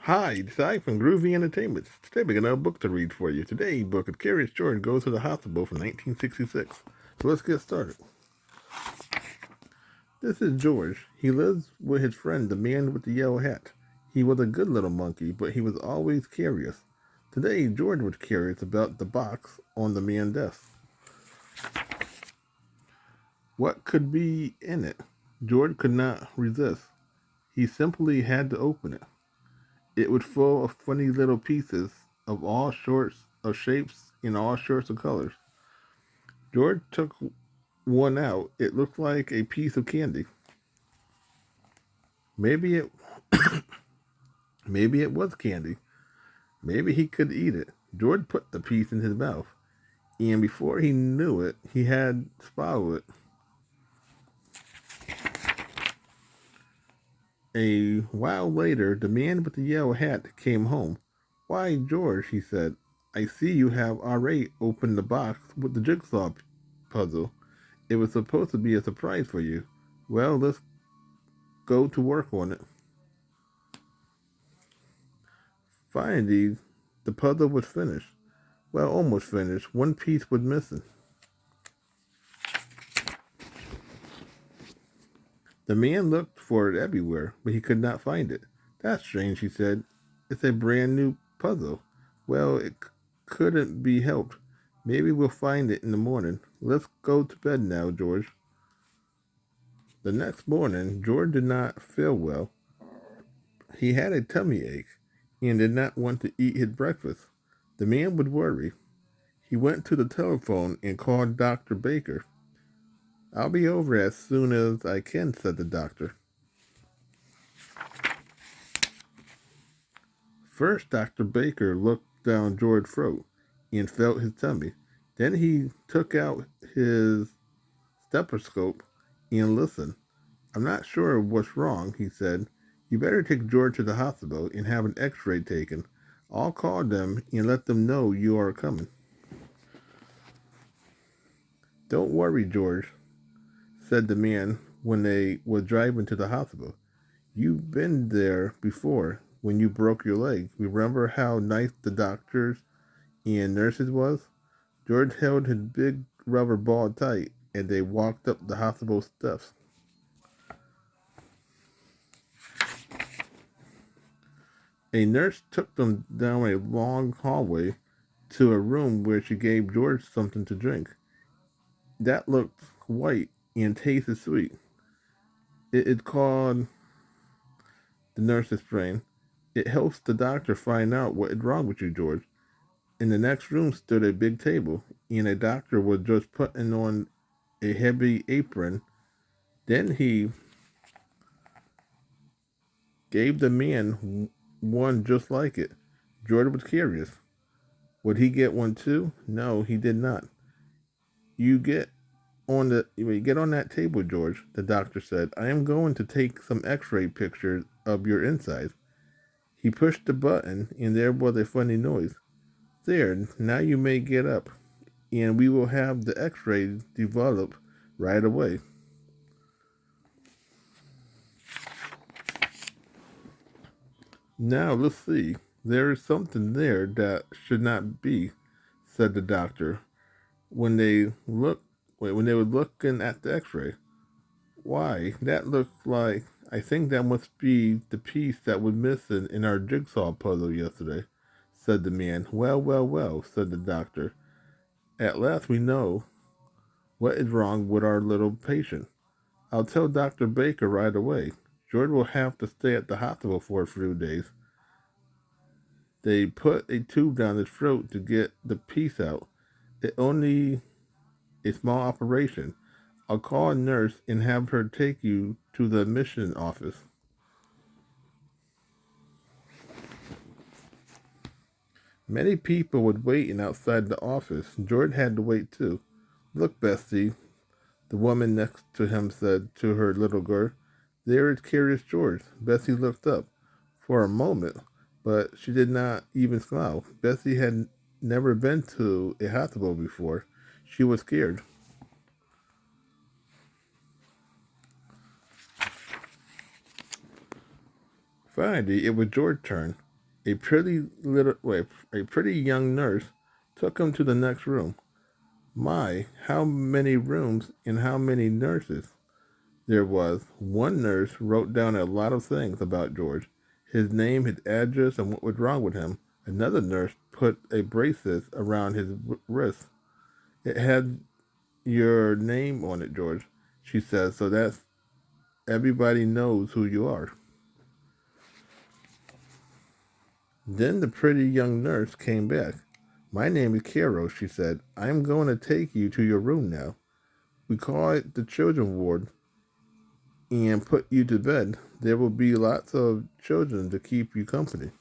Hi, it's I from Groovy Entertainment. Today we got a book to read for you. Today's book is Curious George Goes to the Hospital from 1966. So let's get started. This is George. He lives with his friend, the man with the yellow hat. He was a good little monkey, but he was always curious. Today, George was curious about the box on the man's desk. What could be in it? George could not resist. He simply had to open it. It was full of funny little pieces of all sorts of shapes in all sorts of colors. George took one out. It looked like a piece of candy. Maybe it maybe it was candy. Maybe he could eat it. George put the piece in his mouth, and before he knew it, he had swallowed it. A while later, the man with the yellow hat came home. "Why, George," he said, "I see you have already opened the box with the jigsaw puzzle. It was supposed to be a surprise for you. Well, let's go to work on it." Finally, the puzzle was finished. Well, almost finished. One piece was missing. The man looked for it everywhere, but he could not find it. "That's strange," he said. "It's a brand new puzzle." "Well, it couldn't be helped. Maybe we'll find it in the morning. Let's go to bed now, George." The next morning, George did not feel well. He had a tummy ache and did not want to eat his breakfast. The man would worry. He went to the telephone and called Dr. Baker. "I'll be over as soon as I can," said the doctor. First, Dr. Baker looked down George's throat and felt his tummy. Then he took out his stethoscope and listened. "I'm not sure what's wrong," he said. "You better take George to the hospital and have an x-ray taken. I'll call them and let them know you are coming." "Don't worry, George," said the man when they were driving to the hospital. "You've been there before when you broke your leg. Remember how nice the doctors and nurses was?" George held his big rubber ball tight, and they walked up the hospital steps. A nurse took them down a long hallway to a room where she gave George something to drink. That looked white and tasted sweet. It is called, the nurse explained. "It helps the doctor find out what is wrong with you, George." In the next room stood a big table, and a doctor was just putting on a heavy apron. Then he gave the man one just like it. George was curious. Would he get one too? No, he did not. You get on that table, George," the doctor said. "I am going to take some x-ray pictures of your insides." He pushed the button, and there was a funny noise. "There, now you may get up, and we will have the x-ray develop right away." "Now let's see. There is something there that should not be," said the doctor when when they were looking at the x-ray. "Why, that looks like, I think that must be the piece that was missing in our jigsaw puzzle yesterday," said the man. "Well, well, well," said the doctor. "At last we know what is wrong with our little patient. I'll tell Dr. Baker right away. George will have to stay at the hospital for a few days." They put a tube down his throat to get the piece out. It only a small operation. I'll call a nurse and have her take you to the admission office. Many people were waiting outside the office. George had to wait too. "Look, Bessie," the woman next to him said to her little girl. "There is Curious George." Bessie looked up for a moment, but she did not even smile. Bessie had never been to a hospital before. She was scared. Finally, it was George's turn. A pretty young nurse took him to the next room. My, how many rooms and how many nurses there was. One nurse wrote down a lot of things about George, his name, his address, and what was wrong with him. Another nurse put a bracelet around his wrist. It had your name on it, George, she said, so that everybody knows who you are. Then the pretty young nurse came back. My name is Carol, she said. I'm going to take you to your room now. We call it the children's ward and put you to bed. There will be lots of children to keep you company.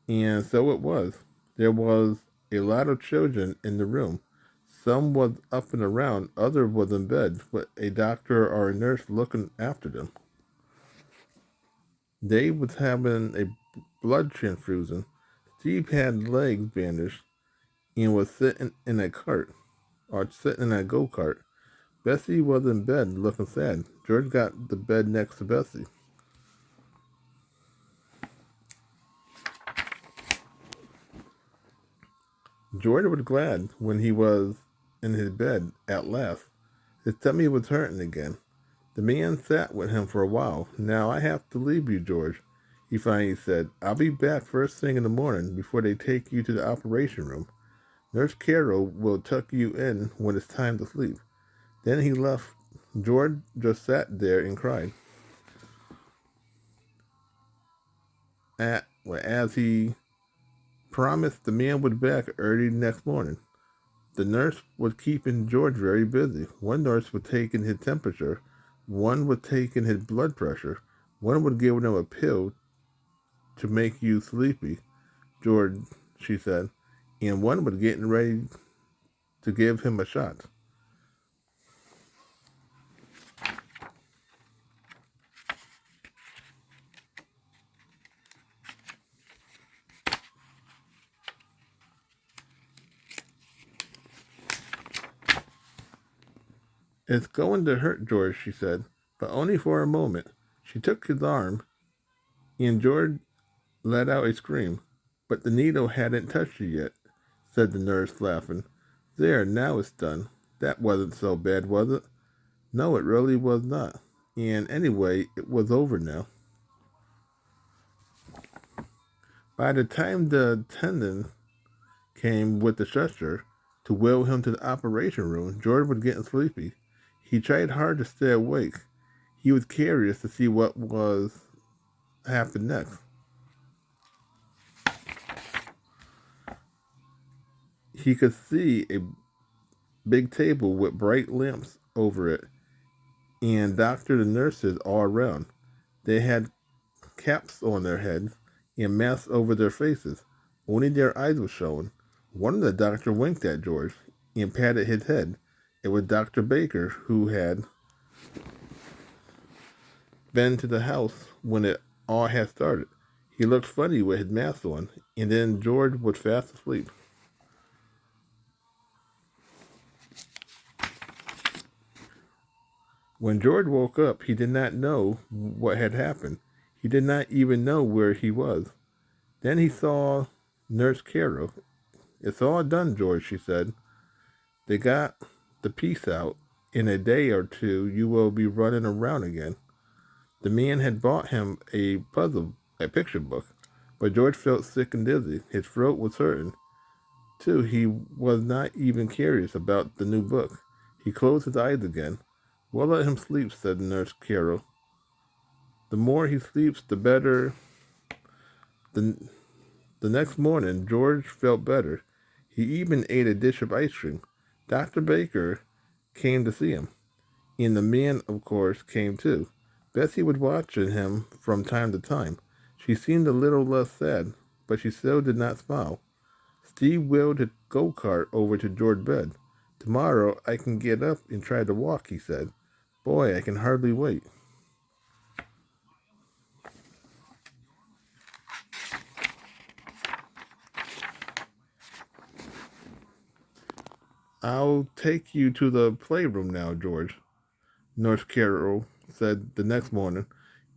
And so it was. There was a lot of children in the room. Some was up and around, others was in bed with a doctor or a nurse looking after them. Dave was having a blood transfusion. Steve had legs bandaged and was sitting in a cart, or sitting in a go-kart. Bessie was in bed looking sad. George got the bed next to Bessie. George was glad when he was in his bed at last. His tummy was hurting again. The man sat with him for a while. Now I have to leave you, George, he finally said. I'll be back first thing in the morning before they take you to the operation room. Nurse Carol will tuck you in when it's time to sleep. Then he left. George just sat there and cried. As he promised, the man was back early next morning. The nurse was keeping George very busy. One nurse was taking his temperature. One was taking his blood pressure. One was giving him a pill to make you sleepy, George, she said. And one was getting ready to give him a shot. It's going to hurt, George, she said, but only for a moment. She took his arm, and George let out a scream. But the needle hadn't touched you yet, said the nurse, laughing. There, now it's done. That wasn't so bad, was it? No, it really was not. And anyway, it was over now. By the time the attendant came with the stretcher to wheel him to the operation room, George was getting sleepy. He tried hard to stay awake. He was curious to see what was happen next. He could see a big table with bright lamps over it and doctors and nurses all around. They had caps on their heads and masks over their faces. Only their eyes were showing. One of the doctors winked at George and patted his head. It was Dr. Baker, who had been to the house when it all had started. He looked funny with his mask on, and then George was fast asleep. When George woke up, he did not know what had happened. He did not even know where he was. Then he saw Nurse Carol. It's all done, George, she said. They got the piece out. In a day or two, you will be running around again. The man had bought him a picture book, but George felt sick and dizzy. His throat was hurting. Too, he was not even curious about the new book. He closed his eyes again. We'll let him sleep, said Nurse Carol. The more he sleeps, the better. The next morning, George felt better. He even ate a dish of ice cream. Dr. Baker came to see him, and the man, of course, came too. Bessie was watching him from time to time. She seemed a little less sad, but she still did not smile. Steve wheeled his go-kart over to George's bed. Tomorrow I can get up and try to walk, he said. Boy, I can hardly wait. I'll take you to the playroom now, George, Nurse Carol said the next morning,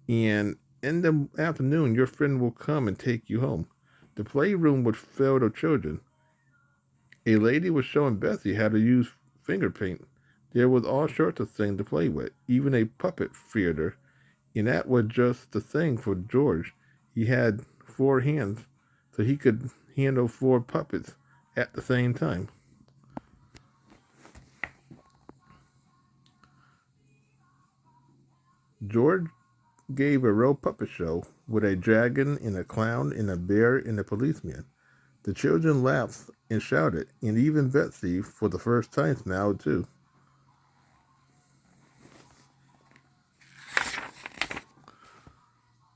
and in the afternoon your friend will come and take you home. The playroom was filled with children. A lady was showing Bessie how to use finger paint. There was all sorts of things to play with, even a puppet theater, and that was just the thing for George. He had 4 hands, so he could handle 4 puppets at the same time. George gave a real puppet show with a dragon and a clown and a bear and a policeman. The children laughed and shouted, and even Betsy, for the first time, smiled too.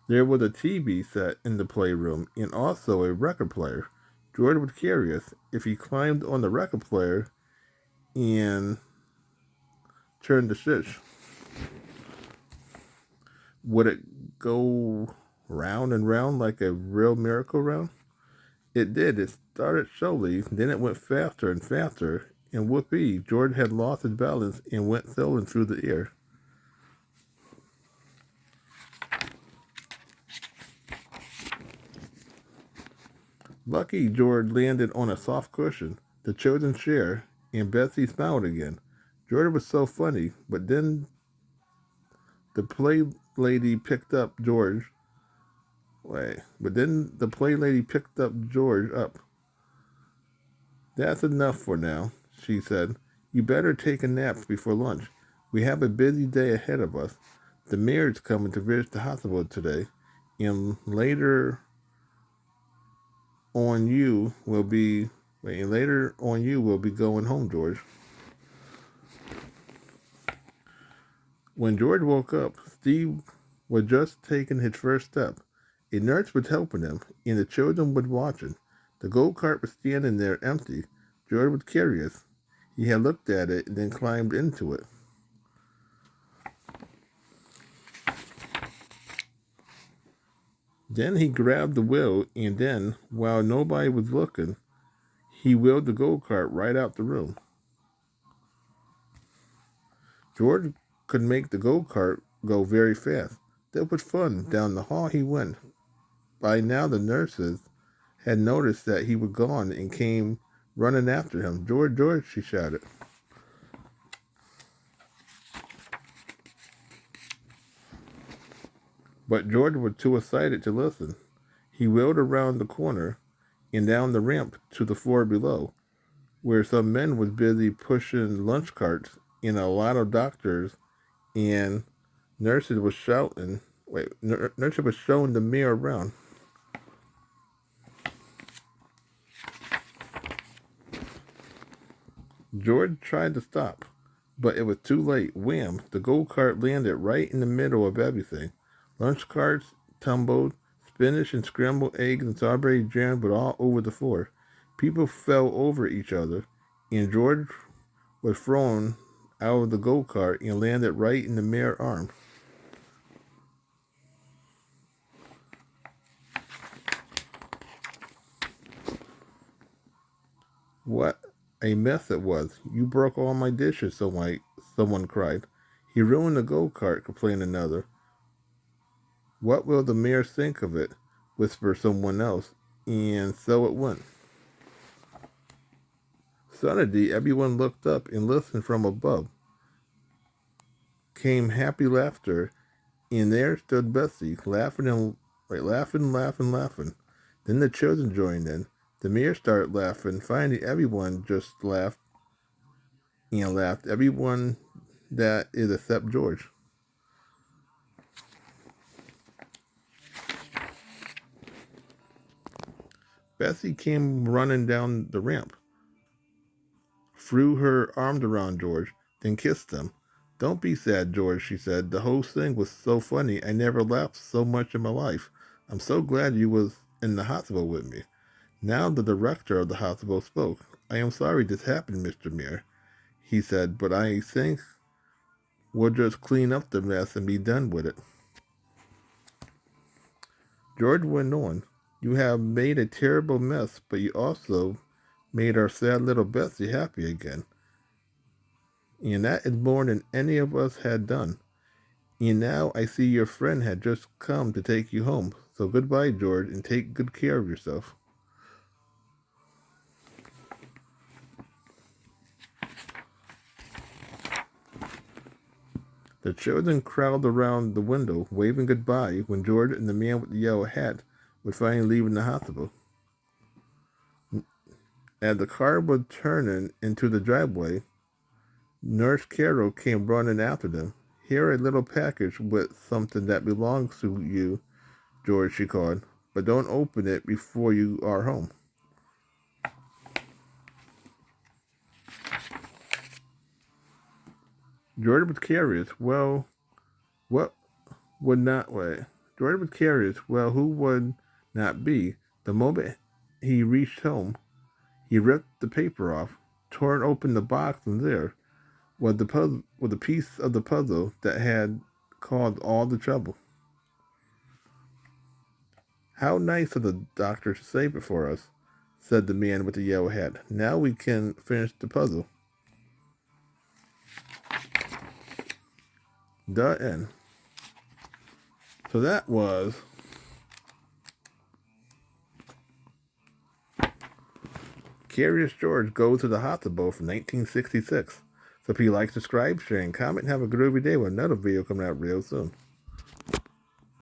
There was a TV set in the playroom and also a record player. George was curious if he climbed on the record player and turned the switch. Would it go round and round like a real merry-go-round? It did. It started slowly, then it went faster and faster, and whoopee, George had lost his balance and went sailing through the air. Lucky George landed on a soft cushion, the children's chair, and Betsy smiled again. George was so funny, but then the play lady picked up George. But then the play lady picked up George up. That's enough for now, she said. You better take a nap before lunch. We have a busy day ahead of us. The mayor's coming to visit the hospital today, and later on you will be going home, George. When George woke up, Steve was just taking his first step. A nurse was helping him, and the children were watching. The go-kart was standing there empty. George was curious. He had looked at it and then climbed into it. Then he grabbed the wheel, and then, while nobody was looking, he wheeled the go-kart right out the room. George could make the go-kart go very fast. That was fun. Down the hall he went. By now the nurses had noticed that he was gone and came running after him. George, George, she shouted. But George was too excited to listen. He wheeled around the corner and down the ramp to the floor below, where some men was busy pushing lunch carts and a lot of doctors and nurses was shouting. Nurses was showing the mayor around. George tried to stop, but it was too late. Wham! The go-kart landed right in the middle of everything. Lunch carts tumbled, spinach and scrambled eggs and strawberry jam were all over the floor. People fell over each other, and George was thrown out of the go-kart and landed right in the mayor's arm. What a mess it was. You broke all my dishes, someone cried. He ruined the go-kart, complained another. What will the mayor think of it? Whispered someone else, and so it went. Suddenly, everyone looked up and listened from above. Came happy laughter, and there stood Bessie, laughing. Then the children joined in. The mayor started laughing. Finally, everyone just laughed and laughed. Everyone that is except George. Bessie came running down the ramp, threw her arms around George, then kissed him. Don't be sad, George, she said. The whole thing was so funny. I never laughed so much in my life. I'm so glad you was in the hospital with me. Now the director of the hospital spoke. I am sorry this happened, Mr. Mayor, he said, but I think we'll just clean up the mess and be done with it. George went on. You have made a terrible mess, but you also made our sad little Bessie happy again. And that is more than any of us had done. And now I see your friend had just come to take you home. So goodbye, George, and take good care of yourself. The children crowded around the window, waving goodbye when George and the man with the yellow hat were finally leaving the hospital. As the car was turning into the driveway, Nurse Carol came running after them. Here a little package with something that belongs to you, George, she called. But don't open it before you are home. George was curious. Well, what would not wait? George was curious. Well, who would not be? The moment he reached home, he ripped the paper off, torn open the box, and there was the puzzle, was a piece of the puzzle that had caused all the trouble. How nice of the doctor to save it for us, said the man with the yellow hat. Now we can finish the puzzle. The end. So that was Curious George Goes to the Hospital from 1966. So if you like, subscribe, share, and comment, have a groovy day with another video coming out real soon.